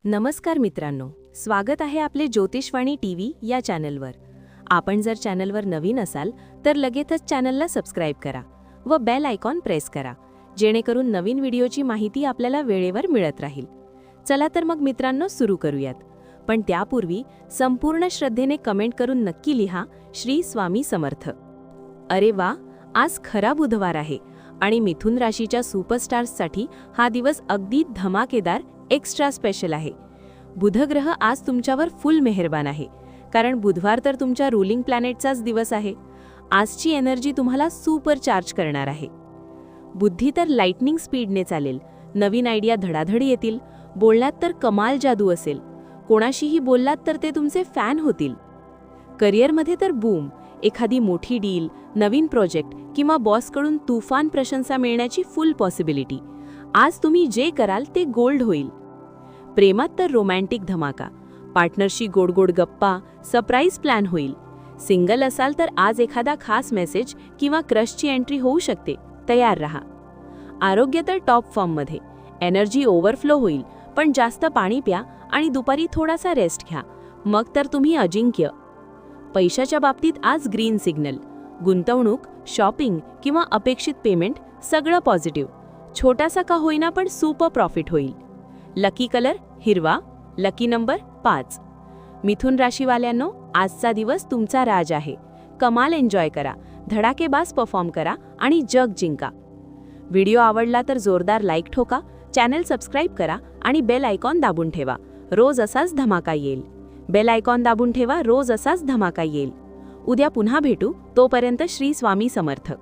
नमस्कार मित्रांनो, स्वागत आहे आपले ज्योतिषवाणी टीव्ही या चॅनलवर. आपण जर चॅनलवर नवीन असाल तर लगेचच चॅनलला सबस्क्राईब करा व बेल आयकॉन प्रेस करा, जेणेकरून नवीन व्हिडिओची माहिती आपल्याला वेळेवर मिळत राहील. चला तर मग मित्रांनो सुरू करूयात. पण त्यापूर्वी संपूर्ण श्रद्धेने कमेंट करून नक्की लिहा श्री स्वामी समर्थ. अरे वा, आज खरा बुधवार आहे आणि मिथुन राशीच्या सुपरस्टार्ससाठी हा दिवस अगदी धमाकेदार एक्स्ट्रा स्पेशल आहे. बुधग्रह आज तुमच्यावर फुल मेहरबान आहे, कारण बुधवार तर तुमच्या रूलिंग प्लॅनेटचाच दिवस आहे. आजची एनर्जी तुम्हाला सुपर चार्ज करणार आहे. बुद्धी तर लाइटनिंग स्पीडने चालेल, नवीन आयडिया धडाधड येतील, बोलण्यात तर कमाल जादू असेल, कोणाशीही बोललात तर ते तुमचे फॅन होतील. करिअरमध्ये तर बूम, एखादी मोठी डील, नवीन प्रोजेक्ट किंवा बॉसकडून तुफान प्रशंसा मिळण्याची फुल पॉसिबिलिटी. आज तुम्ही जे कराल ते गोल्ड होईल. प्रेमात तर रोमॅन्टिक धमाका, पार्टनरशी गोड गोड गप्पा, सरप्राईज प्लॅन होईल. सिंगल असाल तर आज एखादा खास मेसेज किंवा क्रशची एंट्री होऊ शकते, तयार रहा. आरोग्य तर टॉप फॉर्ममध्ये, एनर्जी ओव्हरफ्लो होईल, पण जास्त पाणी प्या आणि दुपारी थोडासा रेस्ट घ्या, मग तर तुम्ही अजिंक्य. पैशाच्या बाबतीत आज ग्रीन सिग्नल, गुंतवणूक, शॉपिंग किंवा अपेक्षित पेमेंट सगळं पॉझिटिव्ह. छोटासा का होईना पण सुपर प्रॉफिट होईल. लकी कलर हिरवा, लकी नंबर 5. मिथुन राशीवाल्यांनो, आजचा दिवस तुमचा राज आहे. कमाल एन्जॉय करा, धडाकेबाज परफॉर्म करा आणि जग जिंका. व्हिडिओ आवडला तर जोरदार लाईक ठोका, चॅनल सबस्क्राईब करा आणि बेल आयकॉन दाबून ठेवा, रोज असाच धमाका येईल. बेल आयकॉन दाबून ठेवा, रोज असाच धमाका येईल. उद्या पुन्हा भेटू, तोपर्यंत श्री स्वामी समर्थ.